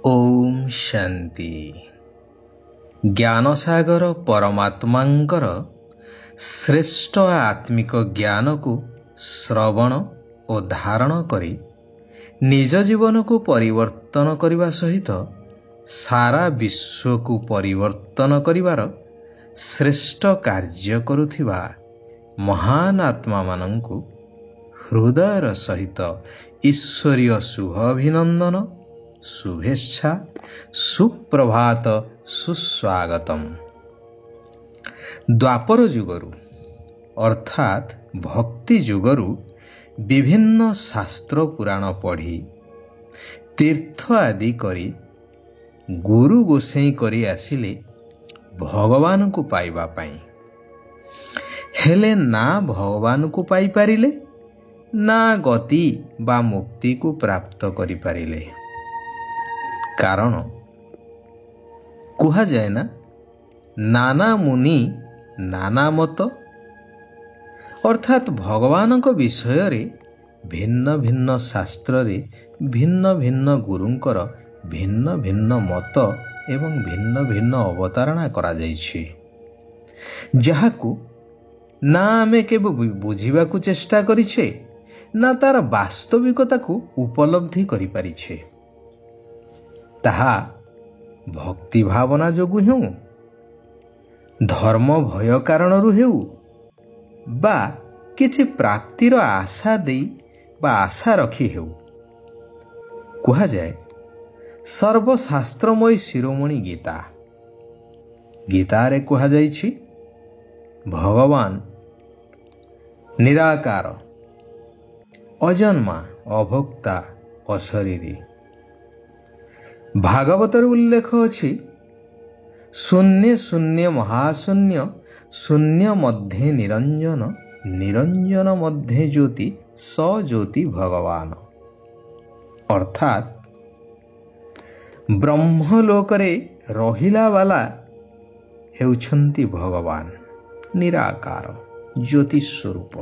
ओम शांति। ज्ञानसागर परमात्मांकर श्रेष्ठ आत्मिक ज्ञान को श्रवण और धारण करी निज जीवन को परिवर्तन करने सहित सारा विश्व को परिवर्तन करिवार श्रेष्ठ कार्य करुथिबा महान आत्मा मानंकु हृदयर सहित ईश्वरीय शुभ अभिनंदन, शुभेच्छा, सुप्रभात, सुस्वागतम। द्वापर युगरु अर्थात भक्ति युगरु विभिन्न शास्त्र पुराण पढ़ी तीर्थ आदि करी गुरु गोसाई करी आसिले भगवान को पाइबा पाई। हेले ना भगवान को पाई पारिले ना गति बा मुक्ति को प्राप्त करि पारिले। कारण कुहा जाए ना, नाना मुनि नाना मत, अर्थात भगवान को विषय रे भिन्न भिन्न शास्त्र रे भिन्न भिन्न गुरुंकर भिन्न भिन्न मत एवं भिन्न भिन्न अवतारणा करा जाइछि, जहाकू ना आमे केबे बुझिबा को चेष्टा करिछे ना तार वास्तविकता को उपलब्धि करि पारिछे। ताहा भक्ति भावना जोगु हेउ, धर्म भय कारणरू हेउ बा किछि प्राप्तिर आशा देई बा आशा रखी हेउ, कुहा जाए सर्वशास्त्रमयी शिरोमणि गीता। गीतारे कुहा जाइछि भगवान निराकार, अजन्मा, अभोक्ता, अशरीरी। भागवतर उल्लेख अछि शून्य शून्य महाशून्य, शून्य मध्ये निरंजन, निरंजन मध्ये ज्योति, स ज्योति भगवान। अर्थात ब्रह्मलोकरे रहिला वाला हेउछन्ति भगवान निराकार ज्योति स्वरूप।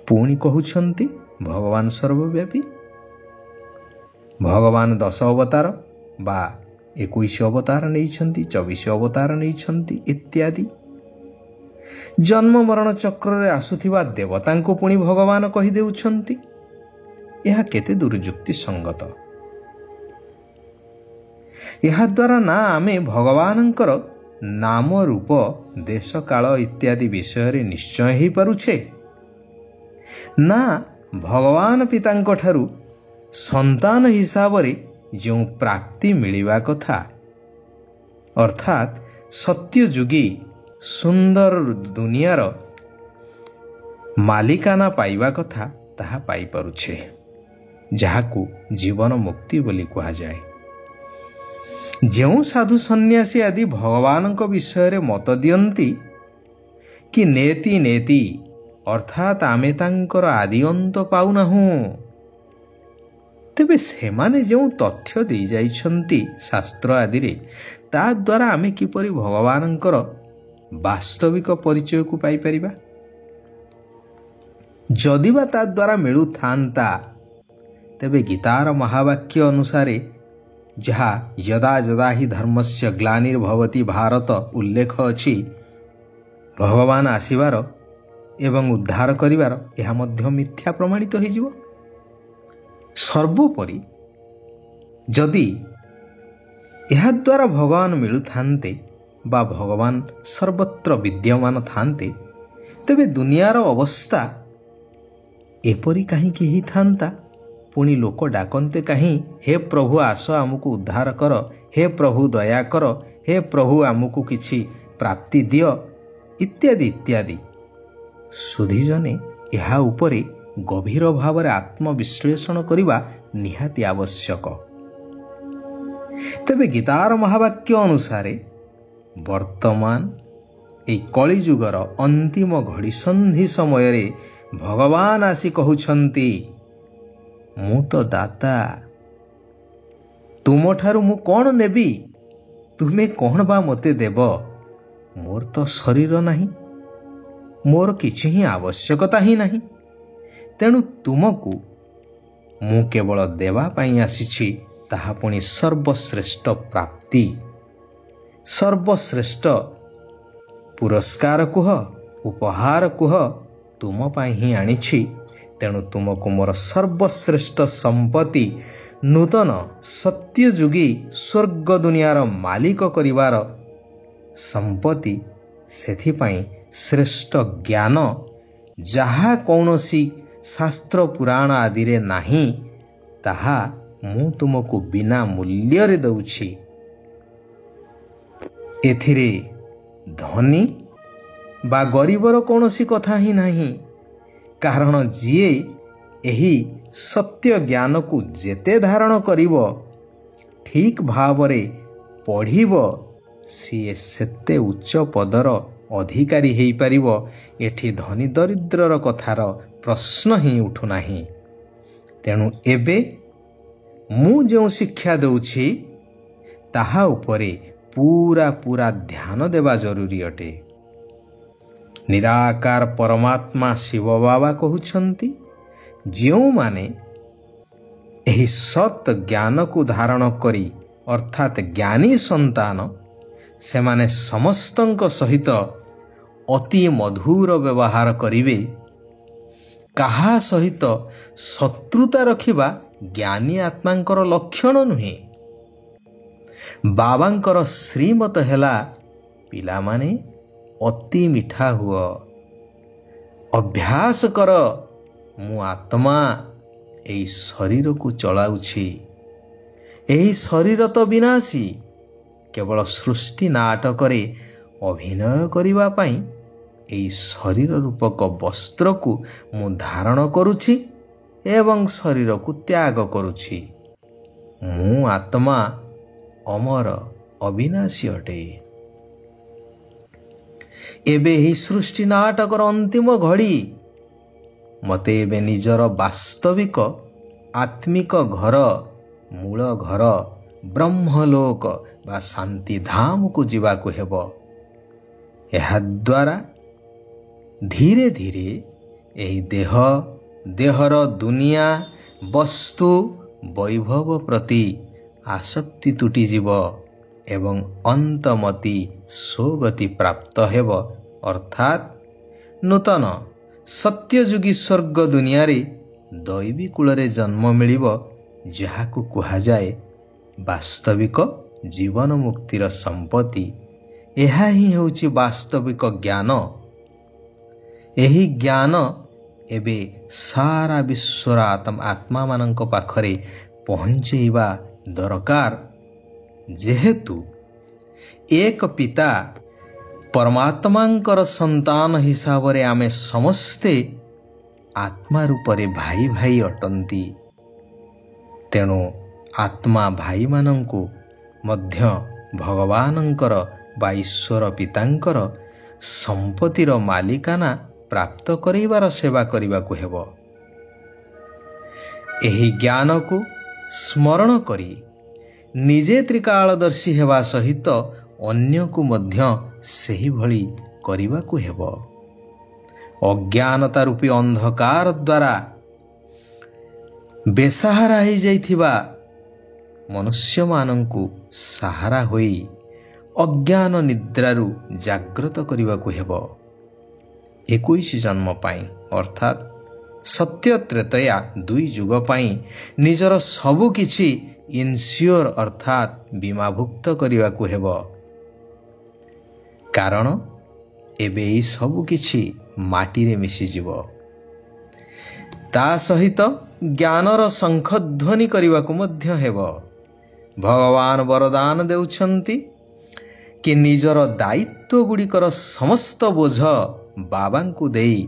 पुणी कहउछन्ति भगवान सर्वव्यापी। भगवान 10 अवतार बा 21 अवतार नैछन्ति, 24 अवतार नैछन्ति इत्यादि। जन्म मरण चक्र रे आसुथिबा देवतांको पुणी भगवान कहि देउछन्ति। यह केते दुर्जुक्ति संगत। यह द्वारा ना आमे भगवानंकर नाम रूप देश काल इत्यादि विषय रे निश्चय ही पारुछे, ना भगवान पितांको ठारू संतान हिसाब रे जो प्राप्ति मिलिबा कथा, अर्थात सत्य जुगी सुंदर दुनियार मालिकाना पाइबा कथा ताहा पाई पारुछे, जहाकू जीवन मुक्ति बोली कहा जाए। जो साधु सन्यासी आदि भगवान को विषय रे मत दियंती कि नेति नेति, अर्थात आमे तांकर आदि अंत पाउनाहु, तेबे सेमाने जो तथ्य दे जाइछन्ति शास्त्र आदि रे, ता द्वारा आमे किपरि भगवानंकर वास्तविक परिचय को पाई परिबा? जदिबा ता द्वारा मिलु थांता, तेबे गीतार महावाक्य अनुसारे जहा यदा यदा ही धर्मस्य ग्लानिर्भवति भारत उल्लेख अछि, भगवान आसीबार एवं उद्धार करिवार यह मध्य मिथ्या प्रमाणित हो जिवो। सर्वोपरि जदि यह द्वारा भगवान मिलु थांते बा भगवान सर्वत्र विद्यमान थांते, तेबे दुनियार अवस्था एपरि काहे कि ही थांता? पुणी लोक डाकन्ते कहीं, हे प्रभु आस आमको उद्धार कर, हे प्रभु दया कर, हे प्रभु आमको किछि प्राप्ति दियो इत्यादि इत्यादि। सुधीजने यहा उपरे गभीर भाव आत्मविश्लेषण करिबा निहाती आवश्यक। तेबे गीतार महावाक्य अनुसारे वर्तमान ए कलिजुगर अंतिम घड़ी संधि समय रे भगवान आसी कहउछन्ति, मु तो दाता, तुम ठारू मु कौन नेबी? तुमे कौन बा मते देव? मोर तो शरीर नहीं, मोर किछि ही आवश्यकता ही नहीं, तेणु तुमको मु केवल देवा पाई आसीछि ତାହା ପୁଣି ସର୍ବଶ୍ରେଷ୍ଠ ପ୍ରାପ୍ତି, ସର୍ବଶ୍ରେଷ୍ଠ ପୁରସ୍କାର କୁହ, ଉପହାର କୁହ, ତୁମ ପାଇଁ ହିଁ ଆଣିଛି। ତେଣୁ ତୁମକୁ ମୋର ସର୍ବଶ୍ରେଷ୍ଠ ସମ୍ପତ୍ତି, ନୂତନ ସତ୍ୟଯୁଗୀ ସ୍ୱର୍ଗ ଦୁନିଆର ମାଲିକ କରିବାର ସମ୍ପତ୍ତି, ସେଥିପାଇଁ ଶ୍ରେଷ୍ଠ ଜ୍ଞାନ ଯାହା କୌଣସି ଶାସ୍ତ୍ର ପୁରାଣ ଆଦିରେ ନାହିଁ, ତାହା ମୁଁ ତୁମକୁ ବିନା ମୂଲ୍ୟରେ ଦେଉଛି। ଏଥିରେ ଧନୀ ବା ଗରିବର କୌଣସି କଥା ହିଁ ନାହିଁ, କାରଣ ଯିଏ ଏହି ସତ୍ୟ ଜ୍ଞାନକୁ ଯେତେ ଧାରଣ କରିବ, ଠିକ୍ ଭାବରେ ପଢ଼ିବ, ସିଏ ସେତେ ଉଚ୍ଚ ପଦର ଅଧିକାରୀ ହୋଇପାରିବ। ଏଠି ଧନୀ ଦରିଦ୍ରର କଥାର ପ୍ରଶ୍ନ ହିଁ ଉଠୁନାହିଁ। ତେଣୁ ଏବେ ମୁଁ ଯେଉଁ ଶିକ୍ଷା ଦେଉଛି, ତାହା ଉପରେ ପୁରା ଧ୍ୟାନ ଦେବା ଜରୁରୀ ଅଟେ। ନିରାକାର ପରମାତ୍ମା ଶିବ ବାବା କହୁଛନ୍ତି, ଯେଉଁମାନେ ଏହି ସତ୍ ଜ୍ଞାନକୁ ଧାରଣ କରି ଅର୍ଥାତ୍ ଜ୍ଞାନୀ ସନ୍ତାନ, ସେମାନେ ସମସ୍ତଙ୍କ ସହିତ ଅତି ମଧୁର ବ୍ୟବହାର କରିବେ। କାହା ସହିତ ଶତ୍ରୁତା ରଖିବା ଜ୍ଞାନୀ ଆତ୍ମାଙ୍କର ଲକ୍ଷଣ ନୁହେଁ। ବାବାଙ୍କର ଶ୍ରୀମତ ହେଲା, ପିଲାମାନେ ଅତି ମିଠା ହୁଅ, ଅଭ୍ୟାସ କର, ମୁଁ ଆତ୍ମା ଏହି ଶରୀରକୁ ଚଳାଉଛି। ଏହି ଶରୀର ତ ବିନାଶୀ, କେବଳ ସୃଷ୍ଟି ନାଟକରେ ଅଭିନୟ କରିବା ପାଇଁ ଏହି ଶରୀର ରୂପକ ବସ୍ତ୍ରକୁ ମୁଁ ଧାରଣ କରୁଛି ଏବଂ ଶରୀରକୁ ତ୍ୟାଗ କରୁଛି। ମୁଁ ଆତ୍ମା ଅମର ଅବିନାଶୀ ଅଟେ। ଏବେ ଏହି ସୃଷ୍ଟି ନାଟକର ଅନ୍ତିମ ଘଡ଼ି। ମୋତେ ଏବେ ନିଜର ବାସ୍ତବିକ ଆତ୍ମିକ ଘର, ମୂଳ ଘର, ବ୍ରହ୍ମଲୋକ ବା ଶାନ୍ତିଧାମକୁ ଯିବାକୁ ହେବ। ଏହାଦ୍ୱାରା ଧୀରେ ଧୀରେ ଏହି ଦେହର ଦୁନିଆ, ବସ୍ତୁ, ବୈଭବ ପ୍ରତି ଆସକ୍ତି ତୁଟିଯିବ ଏବଂ ଅନ୍ତମତି ସ୍ୱଗତି ପ୍ରାପ୍ତ ହେବ, ଅର୍ଥାତ୍ ନୂତନ ସତ୍ୟଯୁଗୀ ସ୍ୱର୍ଗ ଦୁନିଆରେ ଦୈବୀ କୂଳରେ ଜନ୍ମ ମିଳିବ, ଯାହାକୁ କୁହାଯାଏ ବାସ୍ତବିକ ଜୀବନ ମୁକ୍ତିର ସମ୍ପତ୍ତି। ଏହା ହିଁ ହେଉଛି ବାସ୍ତବିକ ଜ୍ଞାନ। ଏହି ଜ୍ଞାନ ଏବେ ସାରା ବିଶ୍ୱର ଆତ୍ମାମାନଙ୍କ ପାଖରେ ପହଞ୍ଚେଇବା ଦରକାର। ଯେହେତୁ ଏକ ପିତା ପରମାତ୍ମାଙ୍କର ସନ୍ତାନ ହିସାବରେ ଆମେ ସମସ୍ତେ ଆତ୍ମା ରୂପରେ ଭାଇ ଭାଇ ଅଟନ୍ତି, ତେଣୁ ଆତ୍ମା ଭାଇମାନଙ୍କୁ ମଧ୍ୟ ଭଗବାନଙ୍କର ବା ଈଶ୍ୱର ପିତାଙ୍କର ସମ୍ପତ୍ତିର ମାଲିକାନା ପ୍ରାପ୍ତ କରାଇବାର ସେବା କରିବାକୁ ହେବ। ଏହି ଜ୍ଞାନକୁ ସ୍ମରଣ କରି ନିଜେ ତ୍ରିକାଳଦର୍ଶୀ ହେବା ସହିତ ଅନ୍ୟକୁ ମଧ୍ୟ ସେହିଭଳି କରିବାକୁ ହେବ। ଅଜ୍ଞାନତା ରୂପୀ ଅନ୍ଧକାର ଦ୍ୱାରା ବେସାହାରା ହୋଇଯାଇଥିବା ମନୁଷ୍ୟମାନଙ୍କୁ ସାହାରା ହୋଇ ଅଜ୍ଞାନ ନିଦ୍ରାରୁ ଜାଗ୍ରତ କରିବାକୁ ହେବ। 21 ଜନ୍ମ ପାଇଁ ଅର୍ଥାତ୍ ସତ୍ୟ ତ୍ରେତୟା 2 ଯୁଗ ପାଇଁ ନିଜର ସବୁ କିଛି ଇନସିଓର ଅର୍ଥାତ୍ ବୀମାଭୁକ୍ତ କରିବାକୁ ହେବ। କାରଣ ଏବେ ଏହି ସବୁ କିଛି ମାଟିରେ ମିଶିଯିବ। ତା ସହିତ ଜ୍ଞାନର ଶଙ୍ଖଧ୍ୱନି କରିବାକୁ ମଧ୍ୟ ହେବ। ଭଗବାନ ବରଦାନ ଦେଉଛନ୍ତି କି ନିଜର ଦାୟିତ୍ୱଗୁଡ଼ିକର ସମସ୍ତ ବୋଝ ବାବାଙ୍କୁ ଦେଇ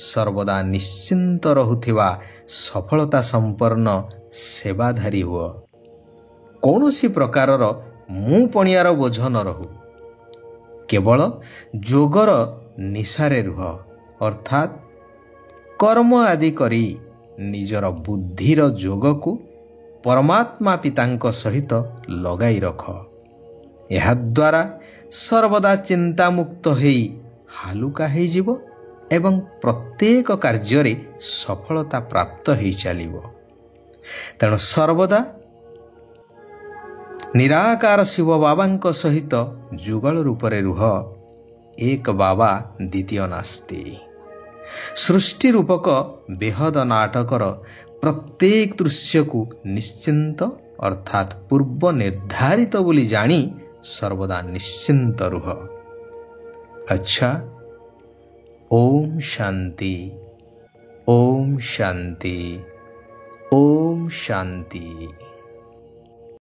ସର୍ବଦା ନିଶ୍ଚିନ୍ତ ରହୁଥିବା ସଫଳତା ସମ୍ପନ୍ନ ସେବାଧାରୀ ହୁଅ। କୌଣସି ପ୍ରକାରର ମୁଁ ପଣିଆର ବୋଝ ନ ରହୁ। କେବଳ ଯୋଗର ନିଶାରେ ରୁହ, ଅର୍ଥାତ୍ କର୍ମ ଆଦି କରି ନିଜର ବୁଦ୍ଧିର ଯୋଗକୁ ପରମାତ୍ମା ପିତାଙ୍କ ସହିତ ଲଗାଇ ରଖ। ଏହାଦ୍ୱାରା ସର୍ବଦା ଚିନ୍ତାମୁକ୍ତ ହୋଇ ହାଲୁକା ହୋଇଯିବ ଏବଂ ପ୍ରତ୍ୟେକ କାର୍ଯ୍ୟରେ ସଫଳତା ପ୍ରାପ୍ତ ହୋଇ ଚାଲିବ। ତେଣୁ ସର୍ବଦା ନିରାକାର ଶିବ ବାବାଙ୍କ ସହିତ ଯୁଗଳ ରୂପରେ ରୁହ। ଏକ ବାବା ଦ୍ୱିତୀୟ ନାସ୍ତି। ସୃଷ୍ଟି ରୂପକ ବେହଦ ନାଟକର ପ୍ରତ୍ୟେକ ଦୃଶ୍ୟକୁ ନିଶ୍ଚିନ୍ତ ଅର୍ଥାତ୍ ପୂର୍ବ ନିର୍ଦ୍ଧାରିତ ବୋଲି ଜାଣି ସର୍ବଦା ନିଶ୍ଚିନ୍ତ ରୁହ। ଆଚ୍ଛା, ଓମ୍ ଶାନ୍ତି, ଓମ୍ ଶାନ୍ତି, ଓମ୍ ଶାନ୍ତି।